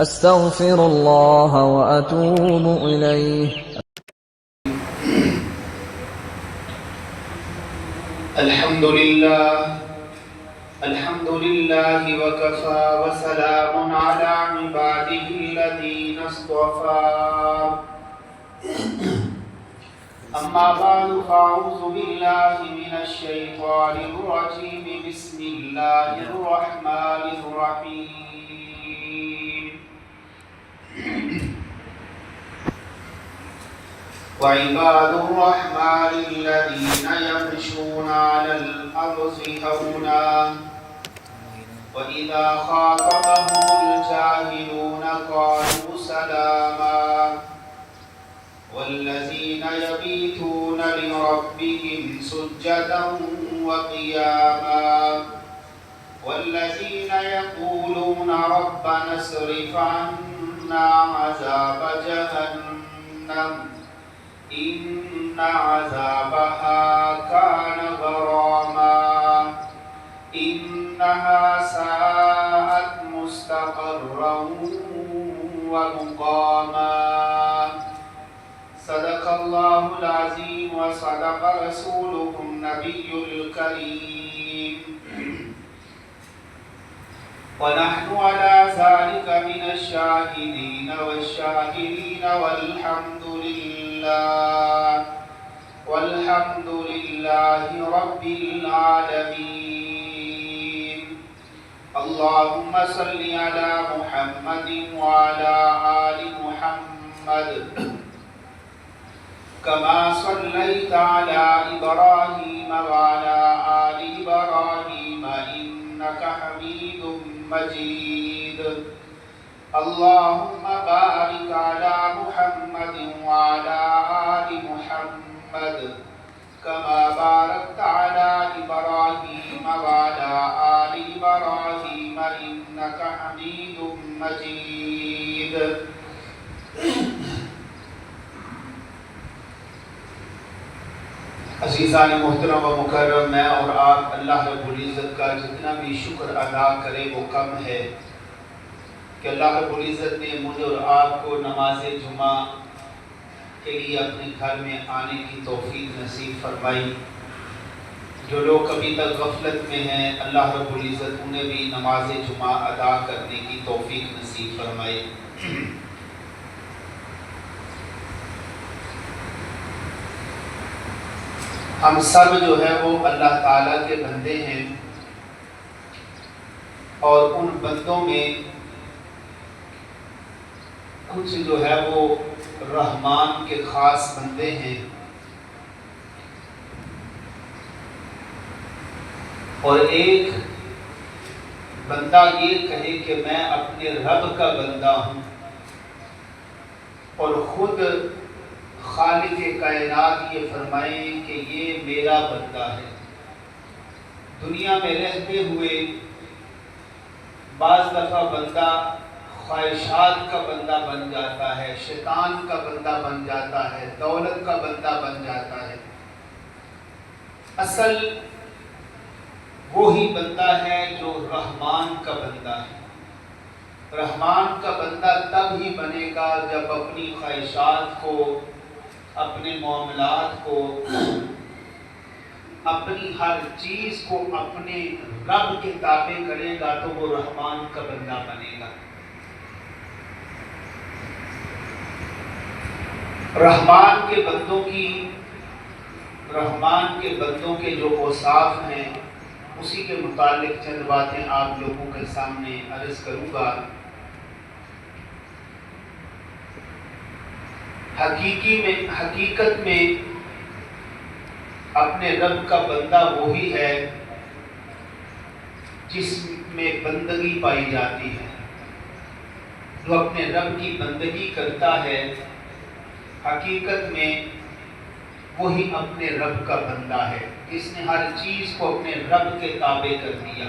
أستغفر الله وأتوب إليه. الحمد لله وكفى وسلام على عباده الذين اصطفى. أما بعد فأعوذ بالله من الشيطان الرجيم. بسم الله الرحمن الرحيم. وعباد الرحمن الذين يمشون على الأرض هونا وإذا خاطبهم الجاهلون قالوا سلاما والذين يبيتون لربهم سجدا وقياما والذين يقولون ربنا اصرف عنا عذاب جهنم إن عذابها كان غراما إنها ساءت مستقرا ومقاما. صدق الله العظيم وصدق رسوله النبي الكريم ونحن على ذلك من الشاهدين والشاكرين والحمد لله رب العالمين. اللهم صل على محمد وعلى آل محمد كما صليت على إبراهيم وعلى آل إبراهيم إنك حميد مجيد. اللهم بارك على محمد وعلى آل محمد كما باركت على إبراهيم وعلى آل إبراهيم إنك حميد مجيد. عزیزان محترم و مکرم، میں اور آپ اللہ رب العزت کا جتنا بھی شکر ادا کرے وہ کم ہے کہ اللہ رب العزت نے مجھے اور آپ کو نماز جمعہ کے لیے اپنے گھر میں آنے کی توفیق نصیب فرمائی. جو لوگ ابھی تک غفلت میں ہیں اللہ رب العزت انہیں بھی نماز جمعہ ادا کرنے کی توفیق نصیب فرمائی. ہم سب جو ہے وہ اللہ تعالیٰ کے بندے ہیں اور ان بندوں میں کچھ جو ہے وہ رحمان کے خاص بندے ہیں اور ایک بندہ یہ کہے کہ میں اپنے رب کا بندہ ہوں اور خود خالق کائنات یہ فرمائیں کہ یہ میرا بندہ ہے. دنیا میں رہتے ہوئے بعض دفعہ بندہ خواہشات کا بندہ بن جاتا ہے، شیطان کا بندہ بن جاتا ہے، دولت کا بندہ بن جاتا ہے. اصل وہی بندہ ہے جو رحمان کا بندہ ہے. رحمان کا بندہ تب ہی بنے گا جب اپنی خواہشات کو، اپنے معاملات کو، اپنی ہر چیز کو اپنے رب کے تابع کرے گا تو وہ رحمان کا بندہ بنے گا. رحمان کے بندوں کے جو اوصاف ہیں اسی کے متعلق چند باتیں آپ لوگوں کے سامنے عرض کروں گا. حقیقت میں اپنے رب کا بندہ وہی ہے جس میں بندگی پائی جاتی ہے. جو اپنے رب کی بندگی کرتا ہے حقیقت میں وہی اپنے رب کا بندہ ہے جس نے ہر چیز کو اپنے رب کے تابع کر دیا.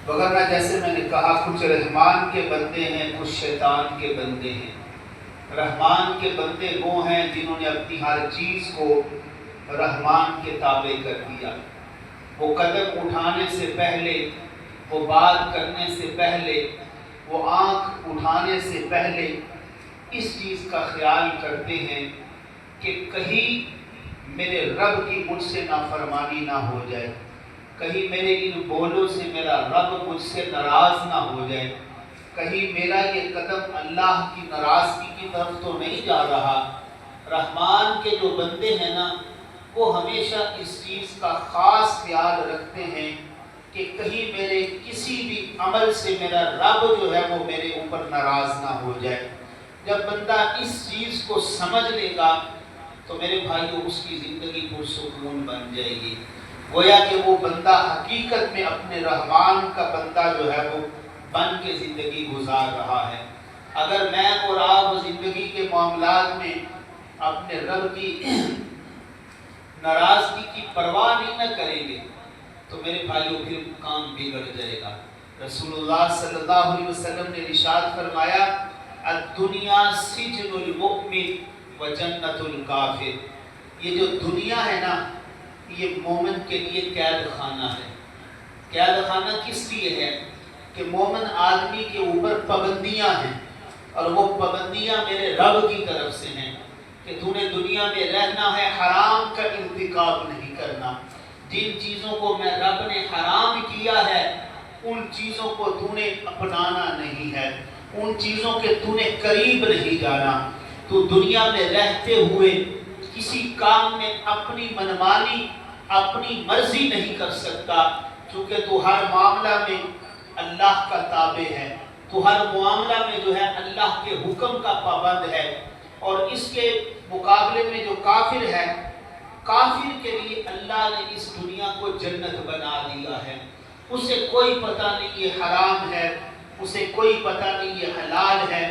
وغیرہ جیسے میں نے کہا کچھ رحمان کے بندے ہیں، کچھ شیطان کے بندے ہیں. رحمان کے بندے وہ ہیں جنہوں نے اپنی ہر چیز کو رحمان کے تابع کر دیا. وہ قدم اٹھانے سے پہلے وہ بات کرنے سے پہلے، وہ آنکھ اٹھانے سے پہلے اس چیز کا خیال کرتے ہیں کہ کہیں میرے رب کی مجھ سے نافرمانی نہ ہو جائے، کہیں میرے ان بولوں سے میرا رب مجھ سے ناراض نہ ہو جائے، کہیں میرا یہ قدم اللہ کی ناراضگی کی طرف تو نہیں جا رہا۔ رحمان کے جو بندے ہیں نا، وہ ہمیشہ اس چیز کا خاص خیال رکھتے ہیں کہ کہیں میرے کسی بھی عمل سے میرا رب جو ہے وہ میرے اوپر ناراض نہ ہو جائے۔ جب بندہ اس چیز کو سمجھ لے گا تو میرے بھائیو اس کی زندگی پرسکون بن جائے گی، گویا کہ وہ بندہ حقیقت میں اپنے رحمان کا بندہ جو ہے وہ بن کے زندگی گزار رہا ہے۔ اگر میں اور آپ زندگی کے معاملات میں اپنے رب کی ناراضگی کی پرواہ نہیں نہ کریں گے تو میرے بھائیوں پھر کام بگڑ جائے گا۔ رسول اللہ صلی اللہ علیہ وسلم نے ارشاد فرمایا، الدنیا سجن المؤمن و جنت الکافر۔ یہ جو دنیا ہے نا، یہ مومن کے لیے قید خانہ ہے۔ قید خانہ کس لیے ہے؟ کہ مومن آدمی کے اوپر پابندیاں ہیں، اور وہ پابندیاں میرے رب کی طرف سے ہیں کہ تو نے دنیا میں رہنا ہے، حرام کا ارتکاب نہیں کرنا۔ جن چیزوں کو میں رب نے حرام کیا ہے ان چیزوں کو تو نے اپنانا نہیں ہے، ان چیزوں کے تو نے قریب نہیں جانا۔ تو دنیا میں رہتے ہوئے کسی کام میں اپنی منمانی، اپنی مرضی نہیں کر سکتا، چونکہ تو ہر معاملہ میں اللہ کا تابع ہے، تو ہر معاملہ میں جو ہے اللہ کے حکم کا پابند ہے۔ اور اس کے مقابلے میں جو کافر ہے، کافر کے لیے اللہ نے اس دنیا کو جنت بنا دیا ہے۔ اسے کوئی پتہ نہیں یہ حرام ہے، اسے کوئی پتہ نہیں یہ حلال ہے،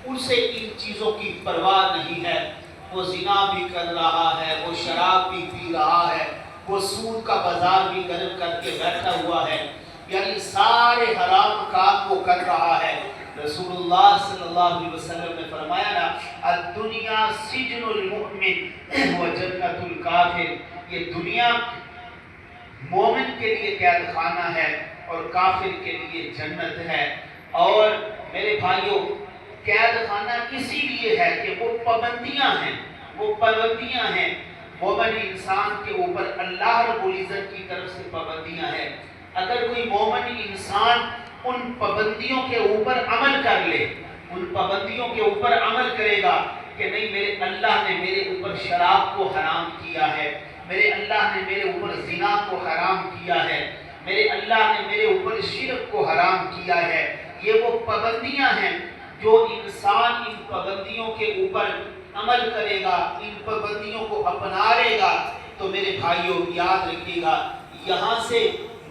اسے ان چیزوں کی پرواہ نہیں ہے۔ وہ زنا بھی کر رہا ہے، وہ شراب بھی پی رہا ہے، وہ سود کا بازار بھی گرم کر کے بیٹھا ہوا ہے، یعنی سارے حرام کام وہ کر رہا ہے۔ رسول اللہ صلی اللہ علیہ وسلم نے فرمایا نا، الدنیا سجن المؤمن و جنت الکافر۔ یہ دنیا مومن کے لیے قید خانہ ہے اور کافر کے لیے جنت ہے۔ اور میرے بھائیوں، قید خانہ اسی لیے ہے کہ وہ پابندیاں ہیں، وہ پابندیاں ہیں۔ مومن انسان کے اوپر اللہ رب العزت کی طرف سے پابندیاں ہیں۔ اگر کوئی مومن انسان ان پابندیوں کے اوپر عمل کر لے، ان پابندیوں کے اوپر عمل کرے گا کہ نہیں، میرے اللہ نے میرے اوپر شراب کو حرام کیا ہے، میرے اللہ نے میرے اوپر زنا کو حرام کیا ہے، میرے اللہ نے میرے اوپر شرک کو حرام کیا ہے، یہ وہ پابندیاں ہیں۔ جو انسان ان پابندیوں کے اوپر عمل کرے گا، ان پابندیوں کو اپنا لے گا، تو میرے بھائیوں یاد رکھیے گا، یہاں سے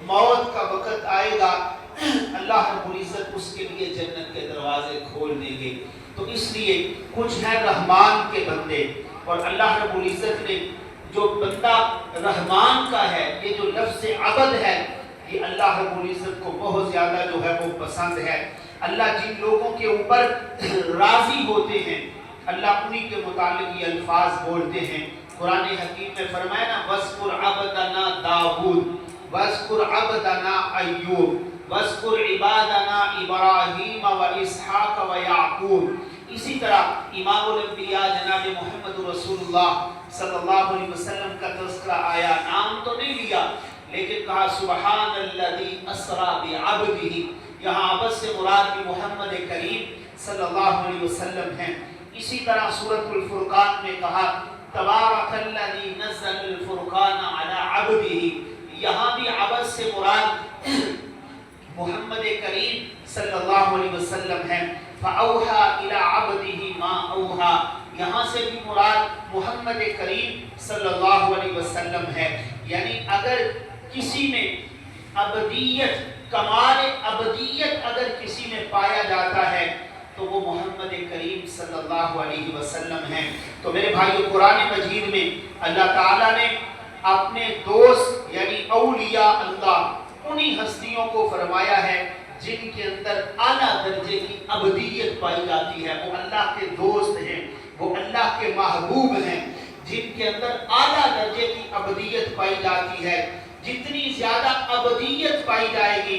موت کا وقت آئے گا، اللہ رب العزت اس کے لیے جنت کے دروازے کھول دیں گے۔ تو اس لیے کچھ ہے رحمان کے بندے، اور اللہ رب العزت نے جو بندہ رحمان کا ہے، یہ جو لفظ عبد ہے، یہ اللہ رب العزت کو بہت زیادہ جو ہے وہ پسند ہے۔ اللہ جن لوگوں کے اوپر راضی ہوتے ہیں، اللہ انہی کے متعلق یہ الفاظ بولتے ہیں۔ قرآن حکیم میں فرمایا نا، وَاذْكُرْ عَبْدَنَا داؤد وَاذْكُرْ عَبْدَنَا ایوب وَاذْكُرْ عِبَادَنَا ابراہیم وَإِسْحَاقَ وَيَعْقُوب۔ اسی طرح امام الانبیاء جناب محمد رسول اللہ صلی اللہ علیہ وسلم کا تذکرہ آیا، نام تو نہیں لیا لیکن کہا سبحان الذی اسری بعبدہ۔ یہاں عبد سے مراد بھی محمد کریم صلی اللہ علیہ وسلم ہیں۔ اسی طرح سورۃ الفرقان میں کہا تبارک الذی نزل الفرقان علی عبدہ۔ یہاں بھی عبد سے مراد محمد کریم صلی اللہ علیہ وسلم ہے۔ فَأَوْحَى إِلَىٰ عَبْدِهِ مَا أَوْحَىٰ، یہاں سے بھی مراد محمد کریم صلی اللہ علیہ وسلم ہے۔ یعنی اگر کسی میں ابدیت، کمال ابدیت اگر کسی میں پایا جاتا ہے تو وہ محمد کریم صلی اللہ علیہ وسلم ہیں۔ تو میرے بھائیو، قرآن مجید میں اللہ تعالیٰ نے اپنے دوست یعنی اولیاء اللہ انہی ہستیوں کو فرمایا ہے جن کے اندر اعلیٰ درجے کی ابدیت پائی جاتی ہے۔ وہ اللہ کے دوست ہیں، وہ اللہ کے محبوب ہیں، جن کے اندر اعلیٰ درجے کی ابدیت پائی جاتی ہے۔ جتنی زیادہ ابدیت پائی جائے گی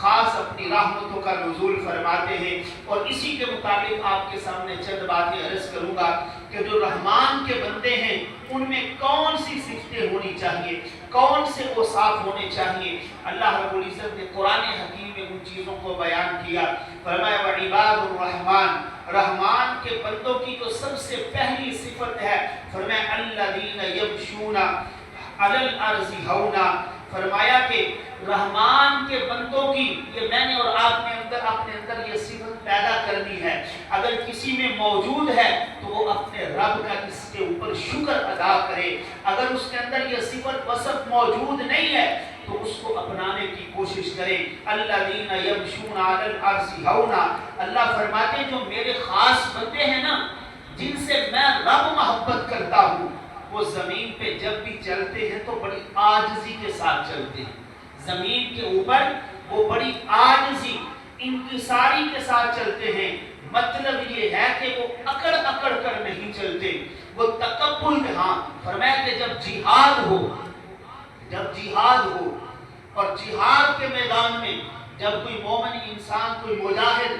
خاص اپنی رحمتوں کا نزول فرماتے ہیں۔ اور اسی کے مطابق آپ کے سامنے چند باتیں عرض کروں گا کہ جو رحمان کے بندے ہیں ان میں کون سی صفتیں ہونی چاہیے، کون سے اوصاف ہونے چاہیے۔ اللہ رب العزت نے قرآن حکیم میں ان چیزوں کو بیان کیا۔ فرمایا وعباد الرحمن، رحمان کے بندوں کی جو سب سے پہلی صفت ہے، فرمایا الذین یمشون علی الارض ہونا، فرمایا کہ رحمان کے بندوں کی، یہ میں نے اور آپ نے اپنے اندر یہ صفت پیدا کرنی ہے۔ اگر کسی میں موجود ہے تو وہ اپنے رب کا اس کے اوپر شکر ادا کرے، اگر اس کے اندر یہ صفت وصف موجود نہیں ہے تو اس کو اپنانے کی کوشش کرے۔ الذین یمشون علی الارض ہونا، اللہ فرماتے ہیں جو میرے خاص بندے ہیں نا، جن سے میں رب محبت کرتا ہوں، وہ زمین پہ جب بھی چلتے ہیں تو بڑی عاجزی کے ساتھ چلتے ہیں۔ زمین کے اوپر وہ بڑی عاجزی، انکساری کے ساتھ چلتے ہیں۔ مطلب یہ ہے کہ وہ اکڑ اکڑ کر نہیں چلتے، وہ تکبر کے، ہاں فرمایا کہ جب جہاد ہو اور جہاد کے میدان میں جب کوئی مومن انسان، کوئی مجاہد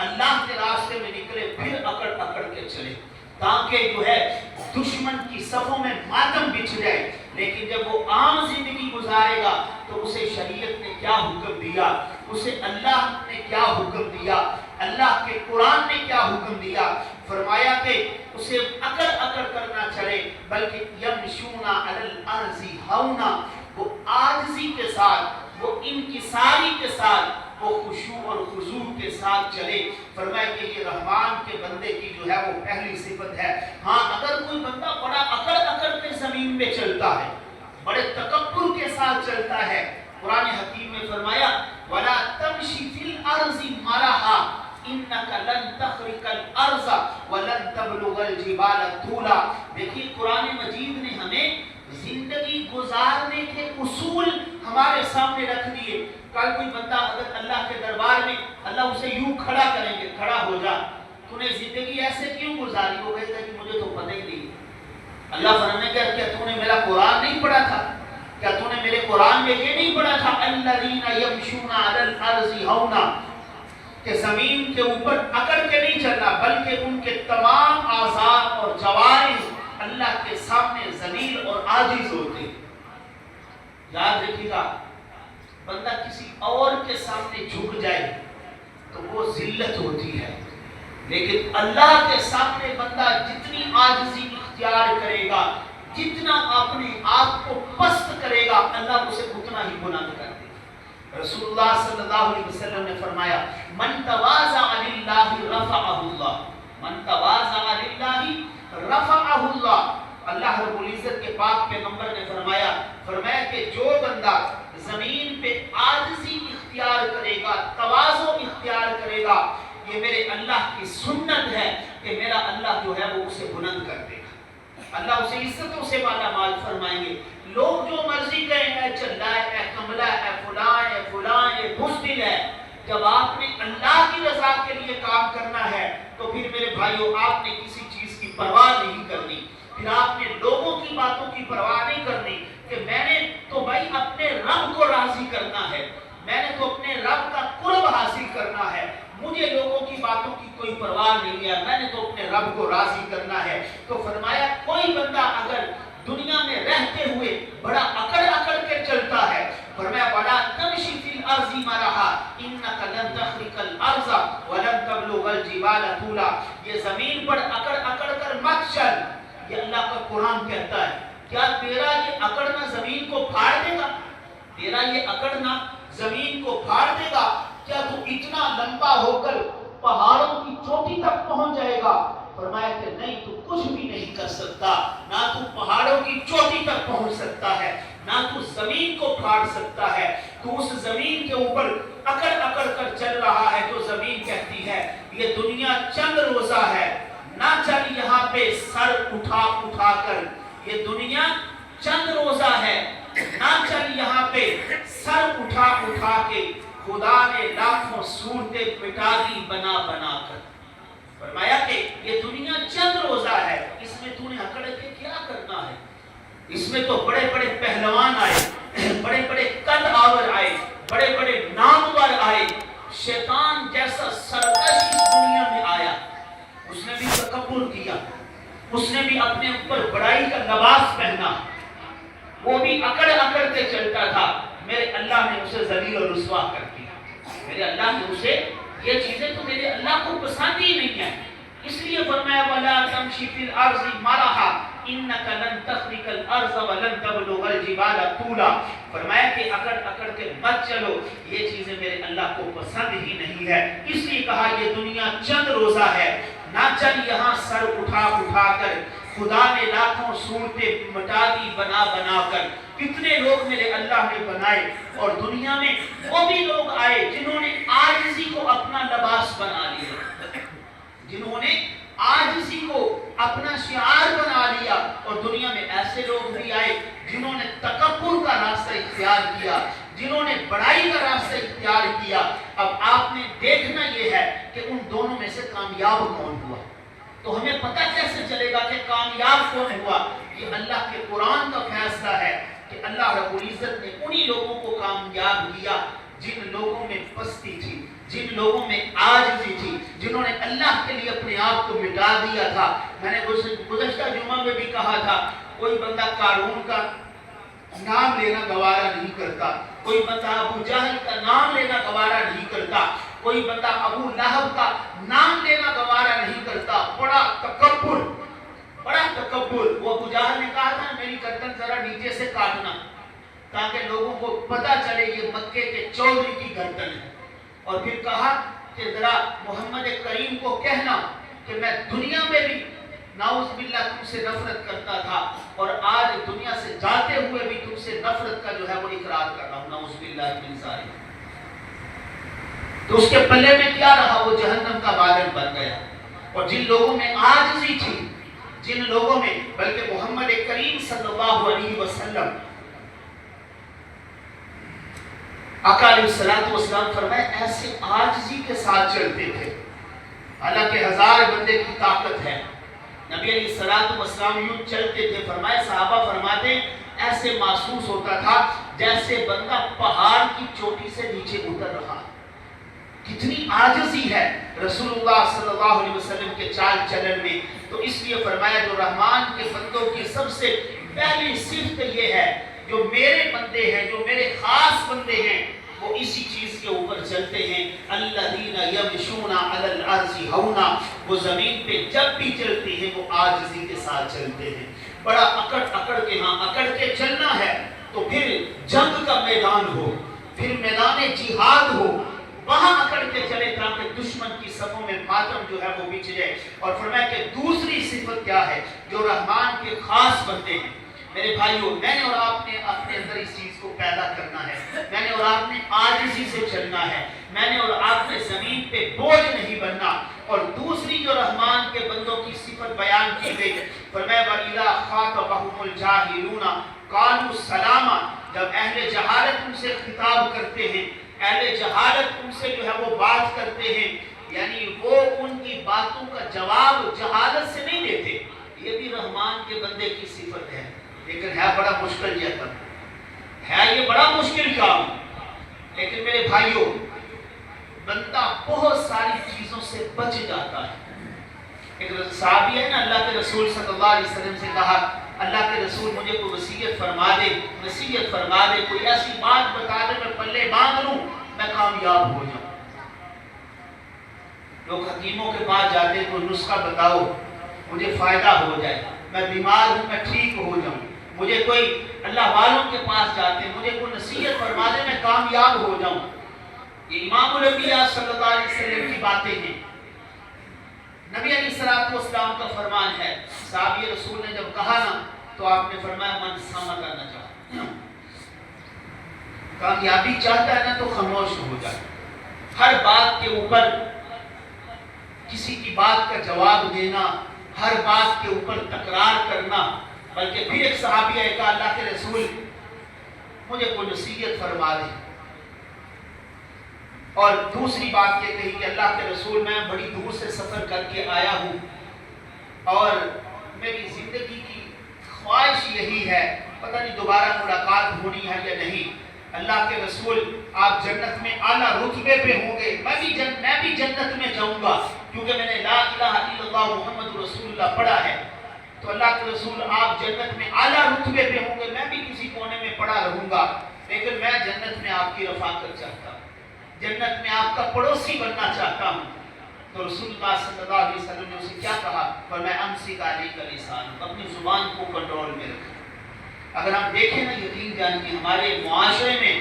اللہ کے راستے میں نکلے، پھر اکڑ اکڑ کے چلے تاکہ جو ہے دشمن کی صفوں میں ماتم بچھ جائے۔ لیکن جب وہ عام زندگی گزارے گا تو اسے شریعت نے کیا حکم دیا، اسے اللہ نے کیا حکم دیا، اللہ کے قرآن نے کیا حکم دیا، فرمایا کہ اسے اکڑ اکڑ کرنا چلے، بلکہ یمشون علی الارض ہونا، وہ عاجزی کے ساتھ، وہ انکساری کے ساتھ، وہ خشوع اور خضوع کے ساتھ چلے۔ فرمایا کہ یہ رحمان کے بندے کی جو ہے وہ پہلی صفت ہے۔ ہاں اگر کوئی بندہ بڑا اکڑ اکڑ کے زمین پہ چلتا ہے، بڑے تکبر کے ساتھ چلتا ہے، قرآن حکیم میں فرمایا وَلَا تَمْشِ فِي الْأَرْضِ مَرَحًا إِنَّكَ لَن تَخْرِقَ الْأَرْضَ وَلَن تَبْلُغَ الْجِبَالَ طُولًا۔ دیکھیے قرآن مجید نے ہمیں زندگی گزارنے کے اصول ہمارے سامنے رکھ دیے۔ کل کوئی بندہ اگر اللہ کے دربار میں اللہ اسے یوں کھڑا کریں گے، کھڑا ہو جا، تو نے زندگی ایسے کیوں گزاری؟ وہ کہتا ہے کہ مجھے تو پتہ ہی نہیں۔ اللہ فرمانے کیا تو نے میرا قرآن نہیں پڑھا تھا؟ کیا تو نے میرے قرآن میں یہ نہیں پڑھا تھا الذین یمشون علی الارض ہونا، کہ زمین کے اوپر اکڑ کے نہیں چلنا، بلکہ ان کے تمام اعضاء اور جوارح اللہ کے سامنے ذلیل اور عاجز ہوتے ہیں۔ یاد رکھیے گا، بندہ کسی اور کے سامنے جھک جائے تو وہ ذلت ہوتی ہے، لیکن اللہ کے سامنے بندہ جتنی عاجزی اختیار کرے گا، جتنا اپنے آپ کو پست کرے گا، اللہ اسے اتنا ہی بلند کر دے گا۔ رسول اللہ صلی اللہ علیہ وسلم نے فرمایا من تواضع للہ رفعہ اللہ، من تواضع للہ رفعہ اللہ۔ اللہ رب العزت کے پاک پیغمبر نے فرمایا کہ جو بندہ زمین پہ عاجزی اختیار کرے گا، تواضع اختیار کرے گا، یہ میرے اللہ کی سنت ہے کہ میرا اللہ جو ہے وہ اسے بلند کر دے گا، اللہ اسے عزتوں سے مالا مال فرمائیں گے۔ لوگ جو مرضی کہیں اے چلا ہے، اے کملا ہے، اے فلاں ہے، فلاں ہے، بزدل ہے، جب آپ نے اللہ کی رضا کے لیے کام کرنا ہے تو پھر میرے بھائیوں آپ نے کسی چیز کی پرواہ نہیں کرنی، پھر آپ نے لوگوں کی باتوں کی پرواہ نہیں کرنی کہ میں نے تو بھائی اپنے رب کو راضی کرنا ہے، میں نے تو اپنے رب کا قرب حاصل کرنا ہے، مجھے لوگوں کی باتوں کی کوئی پرواہ نہیں ہے، میں نے تو اپنے رب کو راضی کرنا ہے۔ تو فرمایا کوئی بندہ اگر دنیا میں رہتے ہوئے بڑا اکڑ اکڑ کے چلتا ہے، فرمایا وَلَا تَمْشِ فِي الْأَرْضِ مَرَحًا إِنَّكَ لَن تَخْرِقَ الْأَرْضَ وَلَن تَبْلُغَ الْجِبَالَ طُولًا۔ یہ زمین پر اکڑ اکڑ کر مت چل، یہ اللہ کا قرآن کہتا ہے۔ کیا تیرا یہ اکڑنا زمین کو پھاڑ دے گا؟ تیرا یہ اکڑنا زمین کو پھاڑ دے گا؟ کیا تو اتنا لمبا ہو کر پہاڑوں کی چوٹی تک پہنچ جائے گا؟ فرمایا کہ نہیں، تو کچھ بھی نہیں کر سکتا، نہ تو پہاڑوں کی چوٹی تک پہنچ سکتا ہے، نہ تو زمین کو پھاڑ سکتا ہے۔ تو اس زمین کے اوپر اکڑ اکڑ کر چل رہا ہے جو زمین کہتی ہے یہ دنیا چند روزہ ہے، نہ چل یہاں پہ سر اٹھا اٹھا کر، یہ دنیا چند روزہ ہے، نہ چل یہاں پہ سر اٹھا اٹھا کے، خدا نے لاکھوں صورتیں مٹا دی بنا بنا کر۔ فرمایا کہ یہ دنیا چند روزہ ہے، اس میں تو نے اکڑ کے کیا کرنا ہے؟ اس میں تو بڑے بڑے پہلوان آئے، بڑے بڑے قد آور آئے، بڑے بڑے نامور آئے، شیطان جیسا سرکش اس دنیا میں آیا، اس نے بھی تکبر کیا، اس نے بھی اپنے اوپر بڑائی کا لباس پہنا، وہ بھی اکڑ اکڑ کے چلتا تھا، میرے اللہ نے اسے ذلیل اور رسوا کر دیا۔ میرے اللہ نے اسے، یہ چیزیں تو میرے اللہ کو پسند ہی نہیں ہیں، اس لیے فرمایا وَلَا تَمْشِ فِي الْأَرْضِ مَرَحًا إِنَّكَ لَن تَخْرِقَ الْأَرْضَ وَلَن تَبْلُغَ الْجِبَالَ طُولًا، فرمایا کہ اکڑ اکڑ کے مت چلو، یہ چیزیں میرے اللہ کو پسند ہی نہیں ہے۔ اس لیے کہا یہ دنیا چند روزہ ہے، نہ چل یہاں سر اٹھا اٹھا کر، خدا نے لاکھوں صورتیں مٹا دی بنا بنا کر، کتنے لوگ میرے اللہ نے بنائے، اور دنیا میں وہ بھی لوگ آئے جنہوں نے عاجزی کو اپنا لباس بنا لیا، جنہوں نے عاجزی کو اپنا شعار بنا لیا، اور دنیا میں ایسے لوگ بھی آئے جنہوں نے تکبر کا راستہ اختیار کیا، جنہوں نے بڑائی کا راستہ اختیار کیا۔ اب آپ نے دیکھنا یہ ہے کہ ان دونوں میں سے کامیاب کون ہوا، تو ہمیں پتہ کیسے چلے گا کہ کامیاب کون ہوا؟ یہ اللہ کے قرآن کا فیصلہ ہے کہ اللہ رب العزت نے انہی لوگوں کو کامیاب کیا جن لوگوں میں پستی تھی، جن لوگوں میں عاجزی تھی، جنہوں نے اللہ کے لیے اپنے آپ کو مٹا دیا تھا۔ میں نے گزشتہ جمعہ میں بھی کہا تھا، کوئی بندہ قارون کا نام لینا گوارا نہیں کرتا، کوئی بندہ ابو جہل کا نام لینا گوارا نہیں کرتا، کوئی بندہ ابو لہب کا نام لینا گوارا نہیں کرتا۔ بڑا تکبر، بڑا تکبر۔ وہ ابو جہل نے کہا تھا میری گردن ذرا نیچے سے کاٹنا تاکہ لوگوں کو پتہ چلے یہ مکے کے چودھری کی گردن ہے، اور پھر کہا کہ ذرا محمد کریم کو کہنا کہ میں دنیا میں بھی نعوذ باللہ تم سے نفرت کرتا تھا، اور آج دنیا سے جاتے ہوئے بھی تم سے نفرت کا جو ہے وہ اقرار کر رہا ہوں، نعوذ باللہ من ذالک۔ تو اس کے پلے میں کیا رہا؟ وہ جہنم کا بادل بن گیا۔ اور جن لوگوں میں عاجزی تھی، جن لوگوں میں، بلکہ محمد کریم صلی اللہ علیہ وسلم آقا علیہ السلام فرمائے ایسے عاجزی کے ساتھ چلتے تھے، حالانکہ ہزار بندے کی طاقت ہے، نبی علیہ السلام یوں چلتے تھے، فرمائے صحابہ فرماتے ایسے محسوس ہوتا تھا جیسے بندہ پہاڑ کی چوٹی سے نیچے اتر رہا۔ کتنی عاجزی ہے رسول اللہ صلی اللہ علیہ وسلم کے چال چلن میں۔ تو اس لیے فرمایا جو رحمان کے بندوں کی سب سے پہلی صفت یہ ہے، جو میرے بندے ہیں، جو میرے خاص بندے ہیں، وہ اسی چیز کے اوپر چلتے ہیں۔ الذین یمشون علی الارض ہونا، وہ زمین پہ جب بھی چلتے ہیں وہ عاجزی کے ساتھ چلتے ہیں۔ بڑا اکڑ اکڑ کے، ہاں اکڑ کے چلنا ہے تو پھر جنگ کا میدان ہو، پھر میدان جہاد ہو، وہاں اکڑ کے چلے تاکہ دشمن کی صفوں میں ماتم جو ہے وہ بچ جائے۔ اور فرمایا کہ دوسری صفت کیا ہے؟ جو رحمان کے خاص بندے ہیں۔ میرے بھائیوں، میں نے اور آپ نے اپنے اندر اس چیز کو پیدا کرنا ہے، میں نے اور آپ نے عاجزی سے چلنا ہے، میں نے اور آپ نے زمین پہ بوجھ نہیں بننا۔ اور دوسری جو رحمان کے بندوں کی صفت بیان کی گئی، فرمایا وَإِذَا خَاطَبَهُمُ الْجَاهِلُونَ قَالُوا سَلَامًا، جب اہل جہالت ان سے خطاب کرتے ہیں، اہل جہالت ان سے جو ہے وہ بات کرتے ہیں، یعنی وہ ان کی باتوں کا جواب جہالت سے نہیں دیتے۔ یہ بھی رحمان کے بندے کی صفت ہے، لیکن ہے بڑا مشکل یہ کام ہے، یہ بڑا مشکل کام۔ لیکن میرے بھائیوں، بندہ بہت ساری چیزوں سے بچ جاتا ہے۔ ایک صحابی ہے نا، اللہ کے رسول صلی اللہ علیہ وسلم سے کہا اللہ کے رسول مجھے کوئی وصیت فرما دے، نصیحت فرما دے، کوئی ایسی بات بتا دے میں پلے باندھ لوں، میں کامیاب ہو جاؤں۔ لوگ حکیموں کے پاس جاتے ہیں، کوئی نسخہ بتاؤ مجھے فائدہ ہو جائے، میں بیمار ہوں میں ٹھیک ہو جاؤں۔ مجھے کوئی اللہ والوں کے پاس جاتے ہیں، مجھے کوئی نصیحت فرما دے میں کامیاب ہو جاؤں۔ یہ امام الانبیاء صلی اللہ علیہ وسلم کی باتیں ہیں، نبی علیہ السلام کا فرمان ہے۔ صحابی رسول نے جب کہا نا تو آپ نے فرمایا من صمت نجا، کامیابی چاہتا ہے نا تو خاموش ہو جائے، ہر بات کے اوپر کسی کی بات کا جواب دینا، ہر بات کے اوپر تکرار کرنا۔ بلکہ پھر ایک صحابی ہے کہا اللہ کے رسول مجھے کوئی نصیحت فرما دے، اور دوسری بات یہ کہی کہ اللہ کے رسول میں بڑی دور سے سفر کر کے آیا ہوں اور میری زندگی کی خواہش یہی ہے، پتہ نہیں دوبارہ ملاقات ہونی ہے یا نہیں، اللہ کے رسول آپ جنت میں اعلیٰ رتبے پہ ہوں گے، میں بھی جنت میں جاؤں گا، کیونکہ میں نے لا الہ الا اللہ محمد رسول اللہ پڑھا ہے۔ تو اللہ کے رسول آپ جنت میں اعلیٰ رتبے پہ ہوں گے، میں بھی کسی کونے میں پڑا رہوں گا، لیکن میں جنت میں آپ کی رفاقت چاہتا ہوں، جنت میں آپ کا پڑوسی بننا چاہتا ہوں۔ تو رسول اللہ صلی اللہ علیہ وسلم نے اسے کیا کہا؟ فرمایا امسک علیک لسانک، اپنی زبان کو کنٹرول میں رکھ۔ اگر ہم دیکھیں نا، یقین جانیے ہمارے معاشرے میں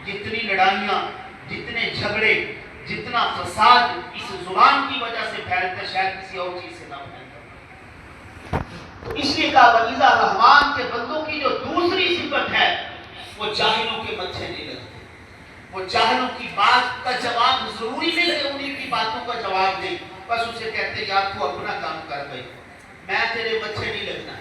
جتنی لڑائیاں، جتنے جھگڑے، جتنا فساد اس زبان کی وجہ سے پھیلتا ہے، شاید کسی اور چیز سے نہ پھیلتا۔ تو اس لیے کہا وَإِذَا رحمان کے بندوں کی جو دوسری صفت ہے وہ جاہلوں کے متھے نہیں لگتے۔ وہ جاہلوں کی بات کا جواب ضروری نہیں ہے، انہیں کی باتوں کا جواب دیں، بس اسے کہتے ہیں یار تو اپنا کام کر گئی، میں تیرے متھے نہیں لگنا۔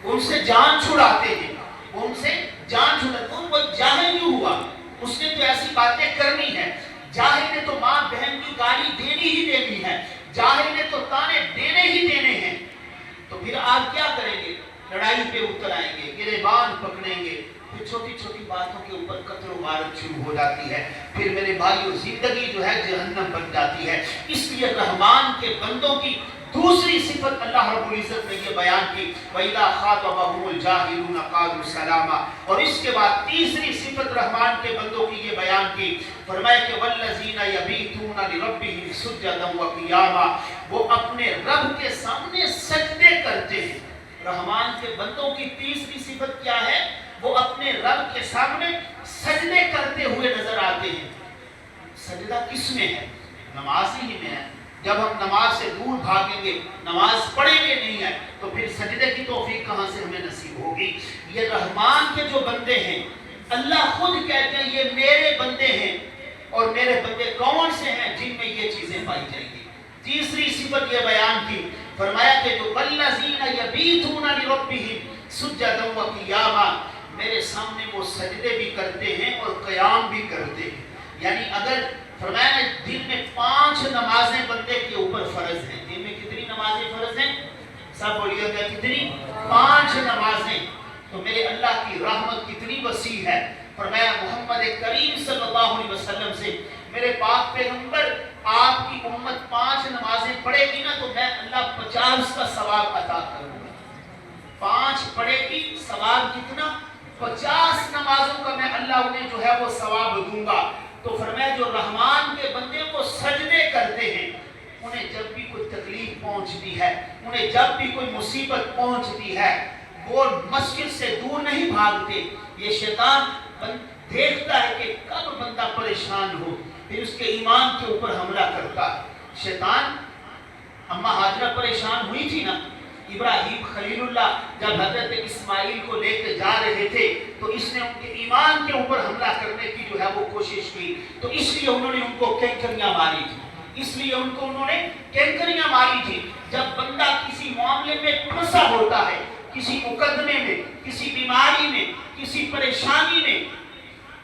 ان سے جان چھڑاتے ہیں، ان سے جان چھڑاتے ہیں۔ وہ جاہل نہیں ہوا، اس نے تو ایسی باتیں کرنی ہے، جاہل نے تو ماں بہن کی گالی دینی ہی دینی ہے، جاہل نے تو تانے دینے ہی دینے ہیں۔ تو پھر آپ کیا کریں گے؟ لڑائی پہ اتر آئیں گے، گریبان پکڑیں گے، پھر چھوٹی چھوٹی باتوں کے اوپر قتل و غارت شروع ہو جاتی ہے، پھر میرے بھائیو زندگی جو ہے جہنم بن جاتی ہے۔ اس لیے رحمان کے بندوں کی دوسری صفت اللہ رب العزت نے یہ بیان کی وَإِذَا خَاطَبَهُمُ الْجَاهِلُونَ قَالُوا سَلَامًا، اور اس کے بعد تیسری صفت رحمان کے بندوں کی یہ بیان کی، فرمایا کہ وَالَّذِينَ يَبِيتُونَ لِرَبِّهِمْ سُجَّدًا وَقِيَامًا، وہ اپنے رب کے سامنے سجدے کرتے ہیں۔ رحمان کے بندوں کی تیسری صفت کیا ہے؟ وہ اپنے رب کے سامنے سجدے کرتے ہوئے نظر آتے ہیں۔ سجدہ کس میں ہے؟ نماز ہی میں ہے۔ جب ہم نماز سے دور بھاگیں گے، نماز پڑھیں گے نہیں ہے، تو پھر سجدے کی توفیق کہاں سے ہمیں نصیب ہوگی؟ یہ رحمان کے جو بندے ہیں، اللہ خود کہتے ہیں یہ میرے بندے ہیں، اور میرے بندے کون سے ہیں؟ جن میں یہ چیزیں پائی جائیں گی۔ تیسری صفت یہ بیان کی، فرمایا کہ جو وَالَّذِينَ يَبِيتُونَ لِرَبِّهِمْ سُجَّدًا وَقِيَامًا، میرے سامنے وہ سجدے بھی کرتے ہیں اور قیام بھی کرتے ہیں۔ یعنی اگر فرمایا نا دن میں 5 نمازیں بندے کے اوپر فرض ہیں، دن میں کتنی نمازیں فرض ہیں؟ سب بولیے گا کتنی؟ 5 نمازیں۔ تو میرے اللہ کی رحمت کتنی وسیع ہے۔ فرمایا محمد کریم صلی اللہ علیہ وسلم سے، میرے پاک پیغمبر آپ کی امت 5 نمازیں پڑھے گی نا تو میں اللہ 50 کا ثواب عطا کروں گا۔ 5 پڑھے گی، ثواب کتنا؟ 50 نمازوں کا میں اللہ انہیں جو ہے وہ ثواب دوں گا۔ تو فرمایا جو رحمان کے بندے کو سجدے کرتے ہیں، انہیں جب بھی کوئی تکلیف پہنچتی ہے، انہیں جب بھی کوئی مصیبت پہنچتی ہے، وہ مسجد سے دور نہیں بھاگتے۔ یہ شیطان دیکھتا ہے کہ کب بندہ پریشان ہو، پھر اس کے ایمان کے اوپر حملہ کرتا ہے۔ شیطان، اما ہاجرہ پریشان ہوئی تھی نا، ابراہیم خلیل اللہ جب حضرت اسماعیل کو لے کے جا رہے تھے تو اس نے ان کے ایمان کے اوپر حملہ کرنے کی جو ہے وہ کوشش کی، تو اس لیے انہوں نے ان کو کینکریاں ماری تھی، اس لیے ان کو انہوں نے کینکریاں ماری تھی۔ جب بندہ کسی معاملے میں پھنسا ہوتا ہے، کسی مقدمے میں، کسی بیماری میں، کسی پریشانی میں،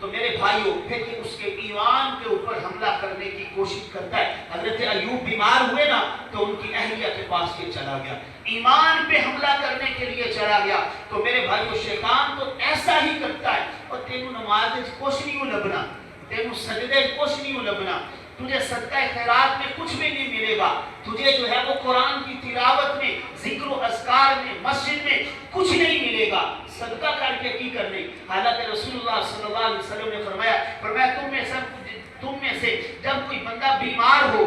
تو میرے بھائیوں پھر اس کے ایمان کے اوپر حملہ کرنے کی کوشش کرتا ہے۔ حضرت ایوب بیمار ہوئے نا تو ان کی اہلیہ کے پاس یہ چلا گیا، ایمان پہ حملہ کرنے کے لیے چلا گیا۔ تو میرے بھائیوں شیطان تو ایسا ہی کرتا ہے، اور تینوں نماز کچھ نہیں لبنا، تینوں سجدے کچھ نہیں لبنا، تجھے صدقہ خیرات میں کچھ بھی نہیں ملے گا، تجھے جو ہے وہ قرآن کی تلاوت میں، ذکر و اذکار میں، مسجد میں کچھ نہیں ملے گا، صدقہ کر کے کی کرنے۔ حالانکہ رسول اللہ صلی اللہ علیہ وسلم نے فرمایا تم میں سے جب کوئی بندہ بیمار ہو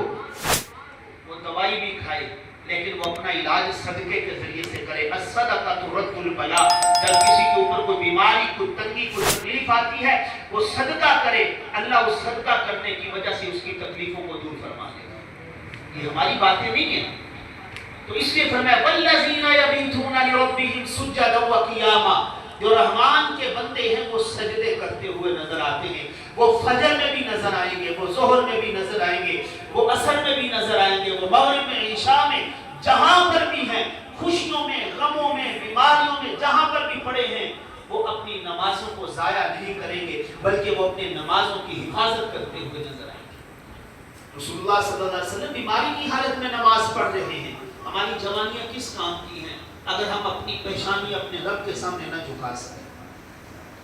وہ دوائی بھی کھائے لیکن وہ اپنا علاج صدقے کے ذریعے سے کرے۔ الصدقہ ترد البلاء، جب کسی کے اوپر کوئی بیماری، کوئی تنگی، کوئی تکلیف آتی ہے وہ صدقہ کرے، اللہ اس صدقہ کرنے کی وجہ سے اس کی تکلیفوں کو دور فرما دے گا۔ یہ ہماری باتیں نہیں ہیں۔ تو اس لیے فرمایا والذین یبیتون لربہم سجدا وقیاما، جو رحمان کے بندے ہیں وہ سجدے کرتے ہوئے نظر آتے ہیں۔ وہ فجر میں بھی نظر آئیں گے، وہ ظہر میں بھی نظر آئیں گے، وہ عصر میں بھی نظر آئیں گے، وہ مغرب میں، عشاء میں، جہاں پر بھی ہیں، خوشیوں میں، غموں میں، بیماریوں میں، جہاں پر بھی پڑے ہیں، وہ اپنی نمازوں کو ضائع نہیں کریں گے بلکہ وہ اپنی نمازوں کی حفاظت کرتے ہوئے نظر آئیں گے۔ رسول اللہ صلی اللہ علیہ وسلم بیماری کی حالت میں نماز پڑھ رہے ہیں۔ ہماری جوانیاں کس کام کی ہیں اگر ہم اپنی پریشانی اپنے رب کے سامنے نہ جھکا سکیں؟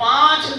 5